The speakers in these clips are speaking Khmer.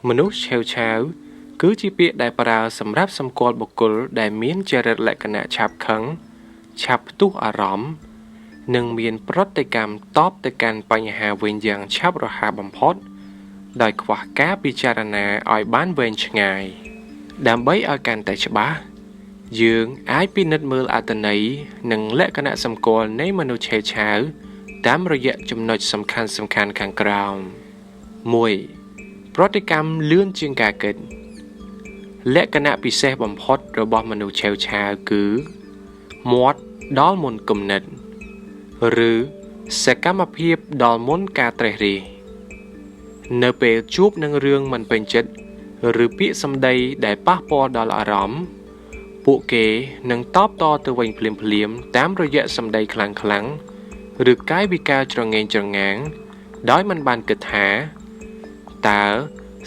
មនុស្សឆេវឆាវគឺជាពាក្យដែលប្រើសម្រាប់សម្គាល់បុគ្គលដែលមានចរិតលក្ខណៈឆាប់ខឹងឆាប់ផ្ទុះអារម្មណ៍និងមានប្រតិកម្មតបទៅកាន់បញ្ហាវិញយ៉ាងឆាប់រហ័សបំផុតដោយខ្វះការពិចារណាឲ្យបានវែងឆ្ងាយដើម្បីឲ្យកាន់តែច្បាស់យើងអាចពិនិត្យមើលអត្ថន័យនិងលក្ខណៈសម្គាល់នៃមនុស្សឆេវឆាវតាមរយៈចំណុចសំខាន់ៗខាងក្រោម 1. ប្រតិកម្មលឿនជាងការគិតលក្ខណៈពិសេសបំផុតរបស់មនុស្សឆេវឆាវគឺមាត់ដល់មុនគំនិតឬសកម្មភាពដល់មុនការត្រេះរិះនៅពេលជួបនឹងរឿងមិនពេញចិត្តឬពាក្យសម្ដីដែលប៉ះពាល់ដល់អារម្មណ៍ពួកគេនឹងតបតទៅវិញភ្លាមៗតាមរយៈសម្ដីខ្លាំងៗឬកាយវិការច្រងេងច្រងាងដោយមិនបានគិតថាតើ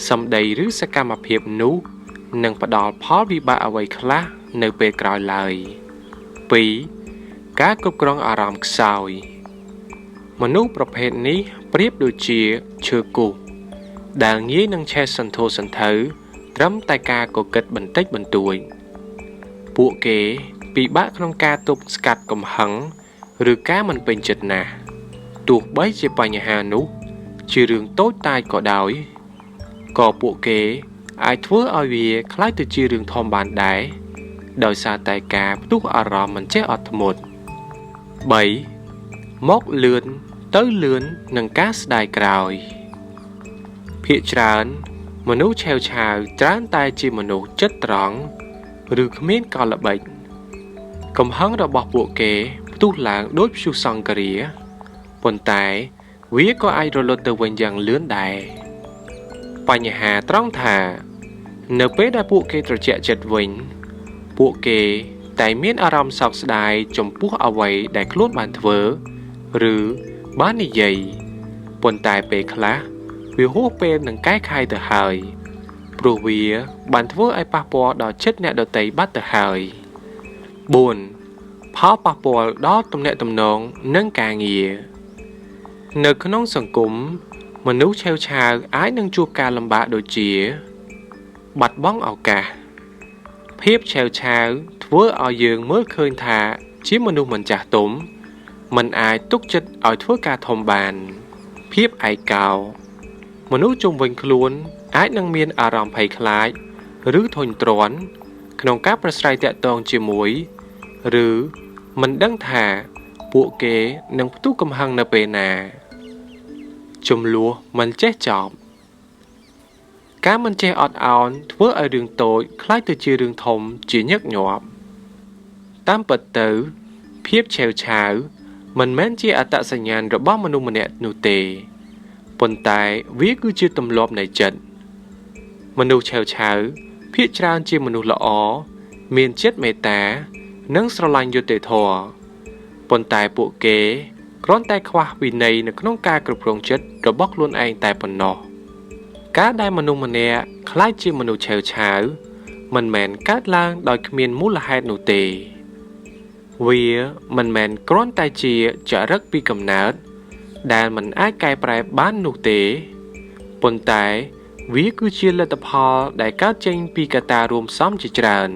សម្ដីឬសកម្មភាពនោះនឹងផ្ដល់ផលវិបាកអ្វីខ្លះនៅពេលក្រោយឡើយ 2. ការគ្រប់គ្រងអារម្មណ៍ខ្សោយមនុស្សប្រភេទនេះប្រៀបដូចជាឈើគូសដែលងាយនឹងឆេះសន្ធោសន្ធៅត្រឹមតែការកកិតបន្តិចបន្តួចពួកគេពិបាកក្នុងការទប់ស្កាត់កំហឹងឬការមិនពេញចិត្តណាស់ទោះបីជាបញ្ហានោះជារឿងតូចតាចក៏ដោយក៏ពួកគេអាចធ្វើឲ្យវាคล้ายទៅជារឿងធំបានដែរដោយសារតែការផ្ទុះអារម្មណ៍មិនចេះអត់ធ្មត់ 3. មកលឿនទៅលឿននឹងការស្ដាយក្រោយភាគច្រើនមនុស្សឆេវឆាវច្រើនតែជាមនុស្សចិត្តត្រង់ឬគ្មានកលល្បិចកំហឹងរបស់ពួកគេផ្ទុះឡើងដោយព្យុះសង្ឃរាប៉ុន្តែវាក៏អាចរលត់ទៅវិញយ៉ាងលឿនដែរបញ្ហាត្រង់ថានៅពេលដែលពួកគេត្រជាក់ចិត្តវិញពួកគេតែមានអារម្មណ៍សោកស្ដាយចំពោះអ្វីដែលខ្លួនបានធ្វើឬបាននិយាយប៉ុន្តែពេលខ្លះវាហួសពេលនឹងកែខៃទៅហើយព្រោះវាបានធ្វើឲ្យប៉ះពាល់ដល់ចិត្តអ្នកដទៃបាត់ទៅហើយ 4. ផលប៉ះពាល់ដល់ទំនាក់ទំនងនិងការងារនៅក្នុងសង្គមមនុស្សឆេវឆាវអាចនឹងជួបការលំបាកដូចជាបាត់បង់ឱកាសភាពឆេវឆាវធ្វើឲ្យយើងមើលឃើញថាជាមនុស្សមិនចាស់ទុំមិនអាចទុកចិត្តឲ្យធ្វើការធំបានភាពឯកោមនុស្សជុំវិញខ្លួនអាចនឹងមានអារម្មណ៍ភ័យខ្លាចឬធុញទ្រាន់ក្នុងការប្រស្រ័យទាក់ទងជាមួយឬមិនដឹងថាពួកគេនឹងផ្ទុះកំហឹងនៅពេលណាជម្លោះមិនចេះចប់ការមិនចេះអត់ឱនធ្វើឲ្យរឿងតូចคล้ายទៅជារឿងធំជាញឹកញាប់តាមពិតទៅភាពឆេវឆាវមិនមែនជាអត្តសញ្ញាណរបស់មនុស្សម្នាក់នោះទេប៉ុន្តែវាគឺជាទម្លាប់នៃចិត្តមនុស្សឆេវឆាវភាគច្រើនជាមនុស្សល្អមានចិត្តមេត្តានិងស្រឡាញ់យុត្តិធម៌ប៉ុន្តែពួកគេគ្រាន់តែខ្វះវិន័យនៅក្នុងការគ្រប់គ្រងចិត្តរបស់ខ្លួនឯងតែប៉ុណ្ណោះការដែលមនុស្សម្នាក់ខ្លាចជាមនុស្សឆេវឆាវមិនមែនកើតឡើងដោយគ្មានមូលហេតុនោះទេវាមិនមែនគ្រាន់តែជាចរិតពីកំណើតដែលមិនអាចកែប្រែបាននោះទេប៉ុន្តែវាគឺជាលទ្ធផលដែលកើតចេញពីកត្តារួមផ្សំជាច្រើន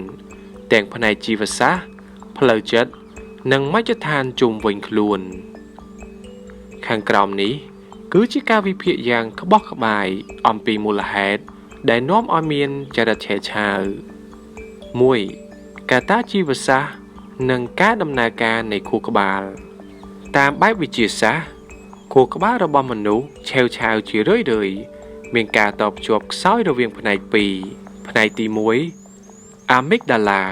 ទាំងផ្នែកជីវសាស្ត្រផ្លូវចិត្តនិងមជ្ឈដ្ឋានជុំវិញខ្លួនខាងក្រោមនេះគឺជាការវិភាគយ៉ាងក្បោះក្បាយអំពីមូលហេតុដែលនាំឲ្យមានចរិតឆេវឆាវ 1. កត្តាជីវសាស្ត្រនិងការដំណើរការនៃខួរក្បាលតាមបែបវិទ្យាសាស្ត្រខួរក្បាលរបស់មនុស្សឆេវឆាវជារឿយៗមានការតភ្ជាប់ខ្សោយរវាងផ្នែកពីរផ្នែកទី1 Amygdala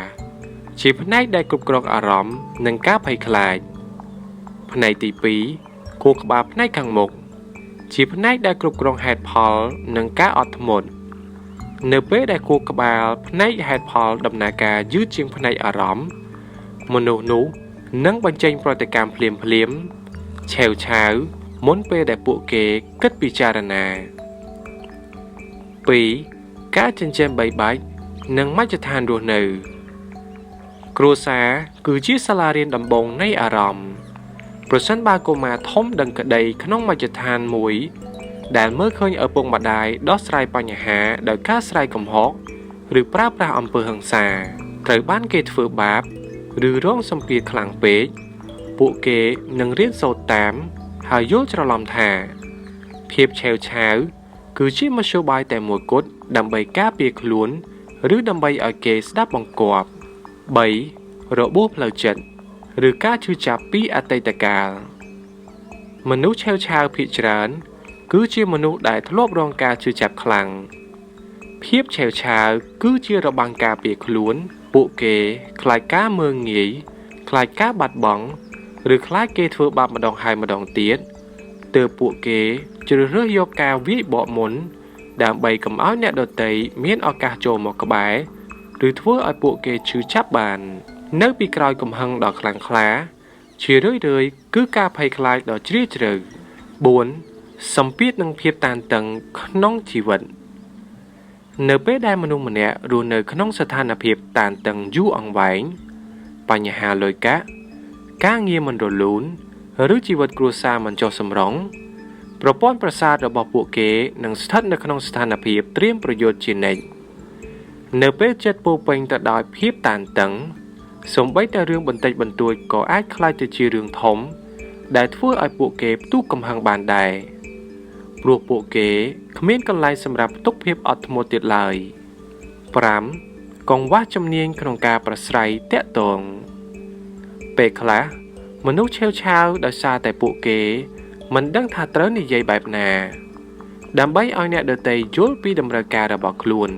ជាផ្នែកដែលគ្រប់គ្រងអារម្មណ៍និងការភ័យខ្លាចផ្នែកទី2ខួរក្បាលផ្នែកខាងមុខជាផ្នែកដែលគ្រប់គ្រងហេតុផលនិងការអត់ធ្មត់នៅពេលដែលខួរក្បាលផ្នែកហេតុផលដំណើរការយឺតជាងផ្នែកអារម្មណ៍មនុស្សនោះនឹងបញ្ចេញប្រតិកម្មភ្លាមឆេវឆាវមុនពេលដែលពួកគេគិតពិចារណា 2. ការចិញ្ចឹមបីបាច់និងមជ្ឈដ្ឋានរស់នៅគ្រួសារគឺជាសាលារៀនដំបូងនៃអារម្មណ៍ប្រសិនបើកុមារធំដឹងក្តីក្នុងមជ្ឈដ្ឋានមួយ ដែលមើលឃើញឪពុកម្ដាយដោះស្រាយបញ្ហាដោយការស្រែកកំហកឬប្រើប្រាស់អំពើហិង្សាត្រូវបានគេធ្វើបាបឬរងសម្ពាធខ្លាំងពេកពួកគេនឹងរៀនសូត្រតាមហើយយល់ច្រឡំថាភាពឆេវឆាវគឺជាមធ្យោបាយតែមួយគត់ដើម្បីការពារខ្លួនឬដើម្បីឲ្យគេស្ដាប់បង្គាប់ 3. របួសផ្លូវចិត្តឬការឈឺចាប់ពីអតីតកាលមនុស្សឆេវឆាវភាគច្រើនគឺជាមនុស្សដែលធ្លាប់រងការឈឺចាប់ខ្លាំងភាពឆេវឆាវគឺជារបាំងការពារខ្លួនពួកគេខ្លាចការមើលងាយខ្លាចការបាត់បង់ឬខ្លាចគេធ្វើបាបម្ដងហើយម្ដងទៀតទើបពួកគេជ្រើសរើសយកការវាយបកមុនដើម្បីកុំឲ្យអ្នកដទៃមានឱកាសចូលមកក្បែរឬធ្វើឲ្យពួកគេឈឺចាប់បាននៅពីក្រោយកំហឹងដ៏ខ្លាំងក្លាជារឿយៗគឺការភ័យខ្លាចដ៏ជ្រាលជ្រៅ 4. សម្ពាធនិងភាពតានតឹងក្នុងជីវិតនៅពេលដែលមនុស្សម្នាក់រស់នៅក្នុងស្ថានភាពតានតឹងយូរអង្វែងបញ្ហាលុយកាក់ការងារមិនរលូនឬជីវិតគ្រួសារមិនចុះសម្រុងប្រព័ន្ធប្រសាទរបស់ពួកគេនឹងស្ថិតនៅក្នុងស្ថានភាពត្រៀមប្រយុទ្ធជានិច្ចនៅពេលចិត្តពោរពេញទៅដោយភាពតានតឹងសូម្បីតែរឿងបន្តិចបន្តួចក៏អាចក្លាយទៅជារឿងធំដែលធ្វើឲ្យពួកគេផ្ទុះកំហឹងបានដែរព្រោះពួកគេគ្មានកន្លែងសម្រាប់ផ្ទុកភាពអត់ធ្មត់ទៀតឡើយ 5. កង្វះជំនាញក្នុងការប្រស្រ័យតាក់ទងពេលខ្លះមនុស្សឆេវឆាវដោយសារតែពួកគេមិនដឹងថាត្រូវនិយាយបែបណាដើម្បីឲ្យអ្នកដទៃយល់ពីតម្រូវការរបស់ខ្លួន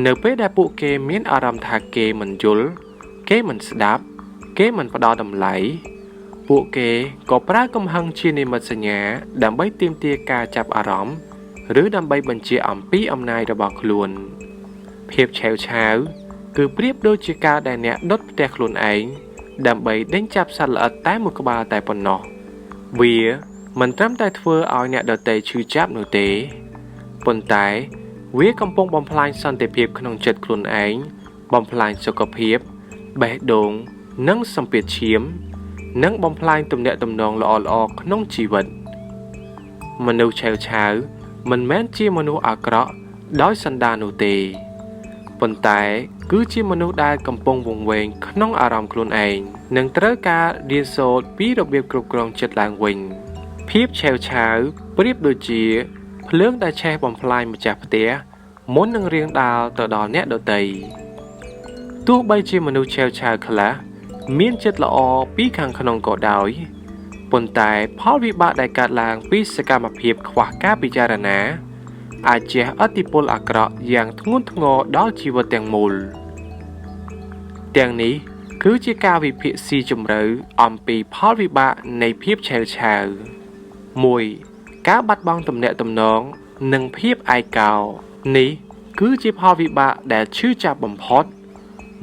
នៅពេលដែលពួកគេមានអារម្មណ៍ថាគេមិនយល់គេមិនស្ដាប់គេមិនផ្ដល់តម្លៃពួកគេក៏ប្រើកំហឹងជានិមិត្តសញ្ញាដើម្បីទាមទារការចាប់អារម្មណ៍ឬដើម្បីបញ្ជាអំពីអំណាចរបស់ខ្លួនភាពឆេវឆាវគឺប្រៀបដូចជាការដែលអ្នកដុតផ្ទះខ្លួនឯងដើម្បីដេញចាប់សត្វល្អិតតែមួយក្បាលតែប៉ុណ្ណោះវាមិនត្រឹមតែធ្វើឲ្យអ្នកដទៃឈឺចាប់នោះទេប៉ុន្តែវាកំពុងបំផ្លាញសន្តិភាពក្នុងចិត្តខ្លួនឯងបំផ្លាញសុខភាពបេះដូងនិងសម្ពាធឈាមនិងបំផ្លាញទំនាក់ទំនងល្អៗក្នុងជីវិតមនុស្សឆេវឆាវមិនមែនជាមនុស្សអាក្រក់ដោយសន្តាននោះទេប៉ុន្តែគឺជាមនុស្សដែលកំពុងវង្វេងក្នុងអារម្មណ៍ខ្លួនឯងនិងត្រូវការរៀនសូត្រពីរបៀបគ្រប់គ្រងចិត្តឡើងវិញភាពឆេវឆាវប្រៀបដូចជាភ្លើងដែលឆេះបំផ្លាញម្ចាស់ផ្ទះមុននឹងរាងដាលទៅដល់អ្នកដទៃទោះបីជាមនុស្សឆេវឆាវខ្លះមានចិត្តល្អពីខាងក្នុងក៏ដោយប៉ុន្តែផលវិបាកដែលកើតឡើងពីសកម្មភាពខ្វះការពិចារណាអាចជះឥទ្ធិពលអាក្រក់យ៉ាងធ្ងន់ធ្ងរដល់ជីវិតទាំងមូលទាំងនេះគឺជាការវិភាគស៊ីជម្រៅអំពីផលវិបាកនៃភាពឆេវឆាវ 1. ការបាត់បង់ទំនាក់ទំនងនិងភាពឯកោនេះគឺជាផលវិបាកដែលឈឺចាប់បំផុត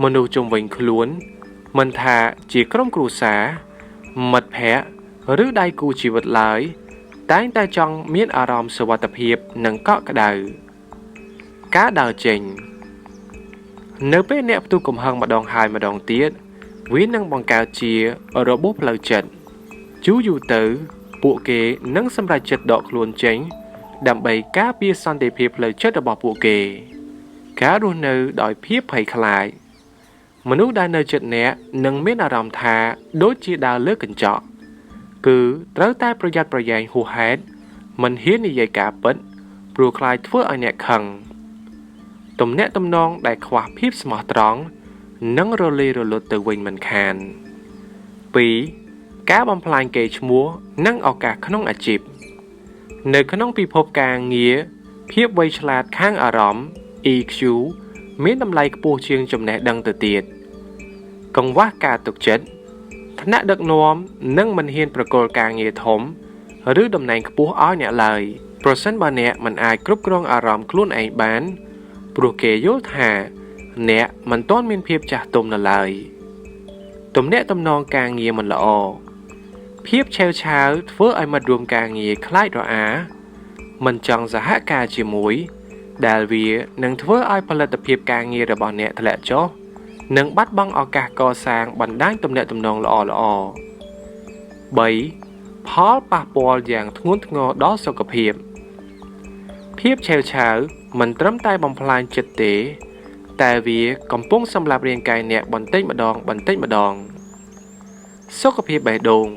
មនុស្សជុំវិញខ្លួនមិនថាជាក្រុមគ្រួសារមិត្តភ័ក្តិឬដៃគូជីវិតឡើយតែងតែចង់មានអារម្មណ៍សុវត្ថិភាពនិងកក់ក្ដៅការដើរចេញនៅពេលអ្នកផ្ទុះកំហឹងម្ដងហើយម្ដងទៀតវានឹងបង្កើតជារបួសផ្លូវចិត្តយូរទៅពួកគេនឹងសម្រេចចិត្តដកខ្លួនចេញដើម្បីការពារសន្តិភាពផ្លូវចិត្តរបស់ពួកគេការរស់នៅដោយភាពភ័យខ្លាចមនុស្សដែលនៅជិតអ្នកនឹងមានអារម្មណ៍ថាដូចជាដើរលើកញ្ចក់គឺត្រូវតែប្រយ័ត្នប្រយែងហួសហេតុមិនហ៊ាននិយាយការពិតព្រោះខ្លាចធ្វើឲ្យអ្នកខឹងទំនាក់ទំនងដែលខ្វះភាពស្មោះត្រង់និងរលាយរលត់ទៅវិញមិនខាន 2. ការបំផ្លាញកេរ្តិ៍ឈ្មោះនិងឱកាសក្នុងអាជីពនៅក្នុងពិភពការងារភាពវៃឆ្លាតខាងអារម្មណ៍ EQ មានតម្លៃខ្ពស់ជាងចំណេះដឹងទៅទៀតកង្វះការទុកចិត្តថ្នាក់ដឹកនាំនិងមិនហ៊ានប្រគល់ការងារធំឬតំណែងខ្ពស់ឲ្យអ្នកឡើយប្រសិនបើអ្នកមិនអាចគ្រប់គ្រងអារម្មណ៍ខ្លួនឯងបានព្រោះគេយល់ថាអ្នកមិនទាន់មានភាពចាស់ទុំនៅឡើយទំនាក់ទំនងការងារមិនល្អភាពឆេវឆាវធ្វើឲ្យមិត្តរួមការងារខ្លាចរអាមិនចង់សហការជាមួយដែលវានឹងធ្វើឲ្យផលិតភាពការងាររបស់អ្នកធ្លាក់ចុះនិងបាត់បង់ឱកាសកសាងបណ្ដាញទំនាក់ទំនងល្អៗ 3. ផលប៉ះពាល់យ៉ាងធ្ងន់ធ្ងរដល់សុខភាពភាពឆេវឆាវមិនត្រឹមតែបំផ្លាញចិត្តទេតែវាកំពុងសម្លាប់រាងកាយអ្នកបន្តិចម្ដងសុខភាពបេះដូង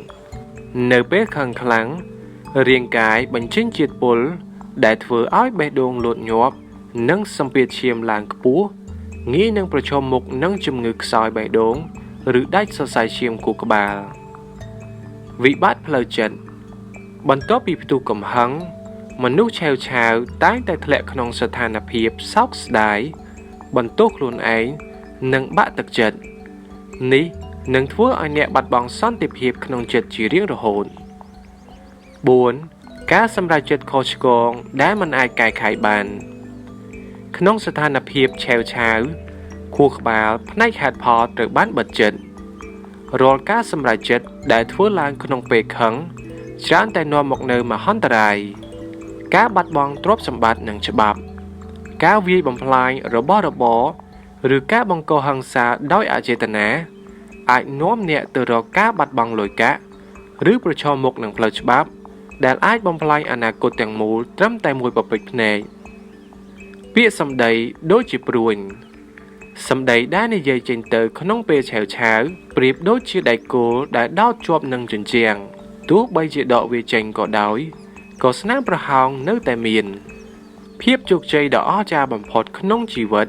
នៅពេលខឹងខ្លាំងរាងកាយបញ្ចេញជាតិពុលដែលធ្វើឲ្យបេះដូងលោតញាប់និងសម្ពាធឈាមឡើងខ្ពស់ងាយនឹងប្រឈមមុខនឹងជំងឺខ្សោយបេះដូងឬដាច់សរសៃឈាមខួរក្បាលវិបត្តិផ្លូវចិត្តបន្ទាប់ពីផ្ទុះកំហឹងមនុស្សឆេវឆាវតែងតែធ្លាក់ក្នុងស្ថានភាពសោកស្ដាយបន្ទោសខ្លួនឯងនិងបាក់ទឹកចិត្តនេះនឹងធ្វើឲ្យអ្នកបាត់បង់សន្តិភាពក្នុងចិត្តជារៀងរហូត 4. ការសម្រេចចិត្តខុសឆ្គងដែលមិនអាចកែខៃបានក្នុងស្ថានភាពឆេវឆាវខួរក្បាលផ្នែកហេតុផលត្រូវបានបិទចិត្តរាល់ការសម្រេចចិត្តដែលធ្វើឡើងក្នុងពេលខឹងច្រើនតែនាំមកនូវមហន្តរាយការបាត់បង់ទ្រព្យសម្បត្តិនិងច្បាប់ការវាយបំផ្លាញរបស់របរឬការបង្កហិង្សាដោយអចេតនាអាចនាំអ្នកទៅរកការបាត់បង់លុយកាក់ឬប្រឈមមុខនឹងផ្លូវច្បាប់ដែលអាចបំផ្លាញអនាគតទាំងមូលត្រឹមតែមួយពពេចភ្នែកពាក្យសម្ដីដូចជាព្រួញសម្ដីដែលនិយាយចេញទៅក្នុងពេលឆេវឆាវប្រៀបដូចជាដែកគោលដែលដោតជាប់នឹងជញ្ជាំងទោះបីជាដកវាចេញក៏ដោយក៏ស្នាមប្រហោងនៅតែមានភាពជោគជ័យដ៏អស្ចារ្យបំផុតក្នុងជីវិត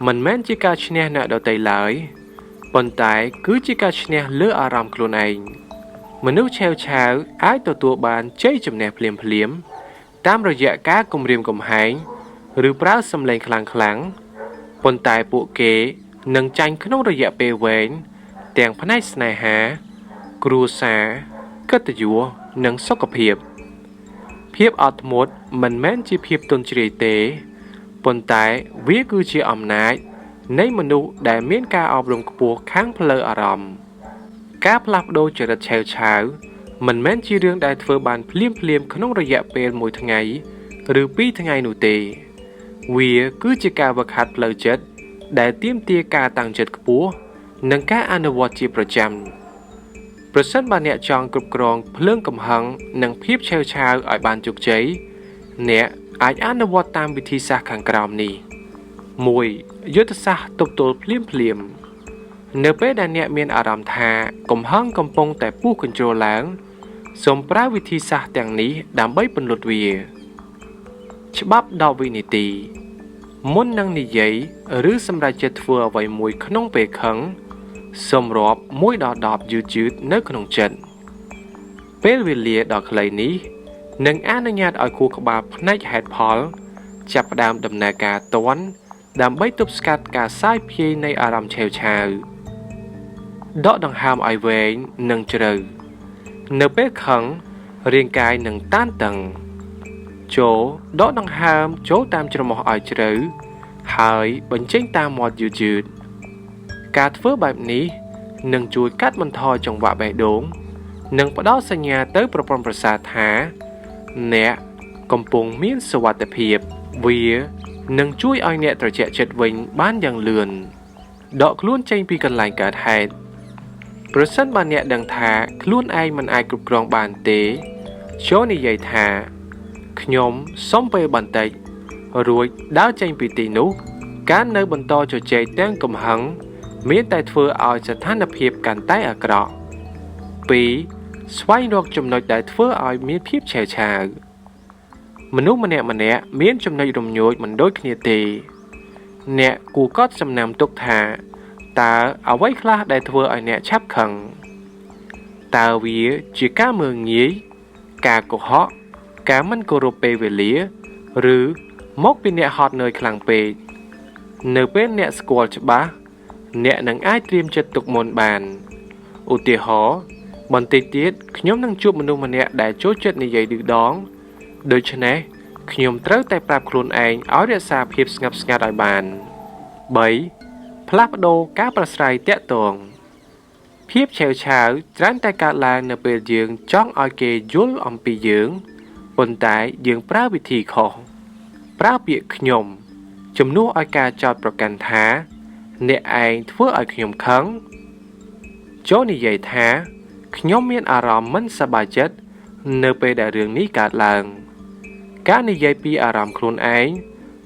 មិនមែនជាការឈ្នះអ្នកដទៃឡើយប៉ុន្តែគឺជាការឈ្នះលើអារម្មណ៍ខ្លួនឯងមនុស្សឆេវឆាវអាចទទួលបានជ័យជំនះភ្លាមតាមរយៈការគំរាមកំហែងឬប្រើសម្លេងខ្លាំងប៉ុន្តែពួកគេនឹងចាញ់ក្នុងរយៈពេលវែងទាំងផ្នែកស្នេហាគ្រួសារកិត្តិយសនិងសុខភាពអត់ធ្មត់មិនមែនជាភាពទន់ជ្រាយទេប៉ុន្តែវាគឺជាអំណាចនៃមនុស្សដែលមានការអប់រំខ្ពស់ខាងផ្លូវអារម្មណ៍ការផ្លាស់ប្ដូរចរិតឆេវឆាវមិនមែនជារឿងដែលធ្វើបានភ្លាមក្នុងរយៈពេល1ថ្ងៃឬ2ថ្ងៃនោះទេវាគឺជាការវឹកហាត់ផ្លូវចិត្តដែលទាមទារការតាំងចិត្តខ្ពស់និងការអនុវត្តជាប្រចាំប្រសិនបើអ្នកចង់គ្រប់គ្រងភ្លើងកំហឹងនិងភាពឆេវឆាវឲ្យបានជោគជ័យអ្នកអាចអនុវត្តតាមវិធីសាស្ត្រខាងក្រោមនេះ 1. យុទ្ធសាស្ត្រទប់ទល់ភ្លាមនៅពេលដែលអ្នកមានអារម្មណ៍ថាកំហឹងកំពុងតែពុះកញ្ជ្រោលឡើងសូមប្រើវិធីសាស្ត្រទាំងនេះដើម្បីពន្លត់វាច្បាប់10វិនាទីមុននឹងនិយាយឬសម្រេចចិត្តធ្វើអ្វីមួយក្នុងពេលខឹងសូមរាប់1ដល់10យឺតនៅក្នុងចិត្តពេលវេលាដ៏ខ្លីនេះនឹងអនុញ្ញាតឲ្យខួរក្បាលផ្នែកហេតុផលចាប់ផ្ដើមដំណើរការទាន់ដើម្បីទប់ស្កាត់ការសាយភាយនៃអារម្មណ៍ឆេវឆាវដកដង្ហើមឲ្យវែងនិងជ្រៅនៅពេលខឹងរាងកាយនឹងតានតឹងចូលដកដង្ហើមចូលតាមច្រមុះឲ្យជ្រៅហើយបញ្ចេញតាមមាត់យឺតការធ្វើបែបនេះនឹងជួយកាត់បន្ថយចង្វាក់បេះដូងនិងផ្ដល់សញ្ញាទៅប្រព័ន្ធប្រសាទថាអ្នកកំពុងមានសុវត្ថិភាពវានឹងជួយឲ្យអ្នកត្រជាក់ចិត្តវិញបានយ៉ាងលឿនដកខ្លួនចេញពីកន្លែងកើតហេតុប្រសិនបើអ្នកដឹងថាខ្លួនឯងមិនអាចគ្រប់គ្រងបានទេចូលនិយាយថាខ្ញុំសុំពេលបន្តិចរួចដើរចេញពីទីនោះការនៅបន្តជជែកទាំងកំហឹងមានតែធ្វើឲ្យស្ថានភាពកាន់តែអាក្រក់ 2. ស្វែងរកចំណុចដែលធ្វើឲ្យមានភាពឆេវឆាវមនុស្សម្នាក់មានចំណុចរំញោចមិនដូចគ្នាទេអ្នកគួរកត់ចំណាំទុកថាតើអ្វីខ្លះដែលធ្វើឲ្យអ្នកឆាប់ខឹងតើវាជាការមើលងាយការកុហកការមិនគោរពពេលវេលាឬមកពីអ្នកហត់នឿយខ្លាំងពេកនៅពេលអ្នកស្គាល់ច្បាស់អ្នកនឹងអាចត្រៀមចិត្តទុកមុនបានឧទាហរណ៍បន្តិចទៀតខ្ញុំនឹងជួបមនុស្សម្នាក់ដែលចូលចិត្តនិយាយឌឺដងដូច្នេះខ្ញុំត្រូវតែប្រាប់ខ្លួនឯងឲ្យរក្សាភាពស្ងប់ស្ងាត់ឲ្យបាន 3. ផ្លាស់ប្ដូរការប្រស្រ័យតាក់ទងភាពឆេវឆាវច្រើនតែកើតឡើងនៅពេលយើងចង់ឲ្យគេយល់អំពីយើងប៉ុន្តែយើងប្រើវិធីខុសប្រើពាក្យខ្ញុំជំនួសឲ្យការចោទប្រកាន់ថាអ្នកឯងធ្វើឲ្យខ្ញុំខឹងចូលនិយាយថាខ្ញុំមានអារម្មណ៍មិនសប្បាយចិត្ត នៅពេលដែលរឿងនេះកើតឡើងការនិយាយពីអារម្មណ៍ខ្លួនឯង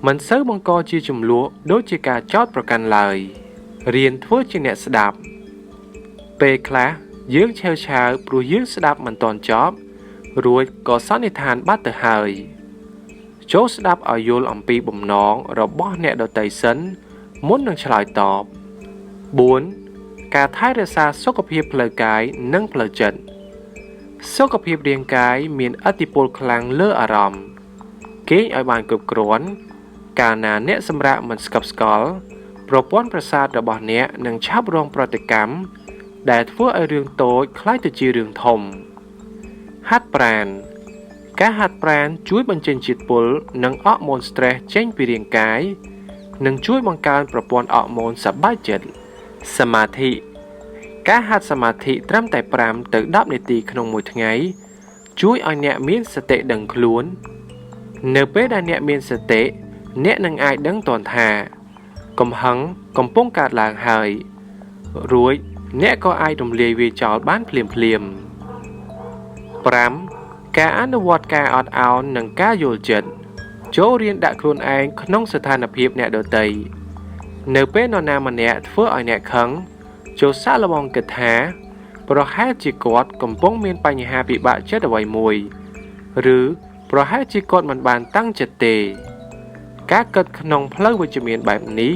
មិនសូវបង្កជាចំនួនដូចជាការចោទប្រកាន់ឡើយរៀនធ្វើជាអ្នកស្ដាប់ពេលខ្លះយើងឆេវឆាវព្រោះយើងស្ដាប់មិនទាន់ចប់រួចក៏សន្និដ្ឋានបាត់ទៅហើយចូលស្ដាប់ឲ្យយល់អំពីបំណងរបស់អ្នកដទៃសិនមុននឹងឆ្លើយតប 4. ការថែរក្សាសុខភាពផ្លូវកាយនិងផ្លូវចិត្តសុខភាពរាងកាយមានឥទ្ធិពលខ្លាំងលើអារម្មណ៍គេងឲ្យបានគ្រប់គ្រាន់កាលណាអ្នកសម្រាកមិនស្កប់ស្កល់ប្រព័ន្ធប្រសាទរបស់អ្នកនឹងឆាប់រងប្រតិកម្មដែលធ្វើឲ្យរឿងតូចក្លាយទៅជារឿងធំហាត់ប្រាណការហាត់ប្រាណជួយបញ្ចេញជាតិពុលនិងអរម៉ូនស្ត្រេសចេញពីរាងកាយនិងជួយបង្កើនប្រព័ន្ធអរម៉ូនសប្បាយចិត្តសមាធិការហាត់សមាធិត្រឹមតែ5ទៅ10នាទីក្នុងមួយថ្ងៃជួយឲ្យអ្នកមានសតិដឹងខ្លួននៅពេលដែលអ្នកមានសតិអ្នកនឹងអាចដឹងទាន់ថាកំហឹងកំពុងកើតឡើងហើយរួចអ្នកក៏អាចរំលាយវាចោលបានភ្លាមៗ 5. ការអនុវត្តការអត់ឱននិងការយល់ចិត្តចូលរៀនដាក់ខ្លួនឯងក្នុងស្ថានភាពអ្នកដទៃនៅពេលនរណាម្នាក់ធ្វើឲ្យអ្នកខឹងចូលសាកល្បងគិតថាប្រហែលជាគាត់កំពុងមានបញ្ហាពិបាកចិត្តអ្វីមួយឬប្រហែលជាគាត់មិនបានតាំងចិត្តទេការគិតក្នុងផ្លូវវិជ្ជមានបែបនេះ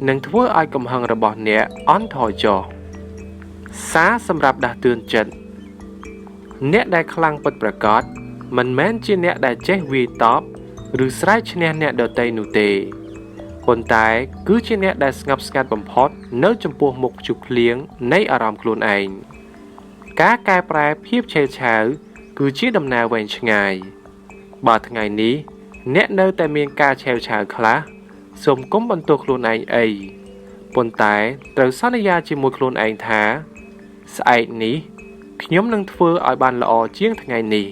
នឹងធ្វើឲ្យកំហឹងរបស់អ្នកអន់ថយចុះសារសម្រាប់ដាស់តឿនចិត្តអ្នកដែលខ្លាំងពិតប្រាកដមិនមែនជាអ្នកដែលចេះវាយតប់ឬស្រែកឈ្នះអ្នកដទៃនោះទេប៉ុន្តែគឺជាអ្នកដែលស្ងប់ស្ងាត់បំផុតនៅចំពោះមុខជុកភ្លៀងនៃអារម្មណ៍ខ្លួនឯងការកែប្រែភាពឆេវឆាវគឺជាដំណើរវែងឆ្ងាយបើថ្ងៃនេះអ្នកនៅតែមានការឆេវឆាវខ្លះសូមកុំបន្ទោសខ្លួនឯងអីប៉ុន្តែត្រូវសន្យាជាមួយខ្លួនឯងថាស្អែកនេះខ្ញុំនឹងធ្វើឲ្យបានល្អជាងថ្ងៃនេះ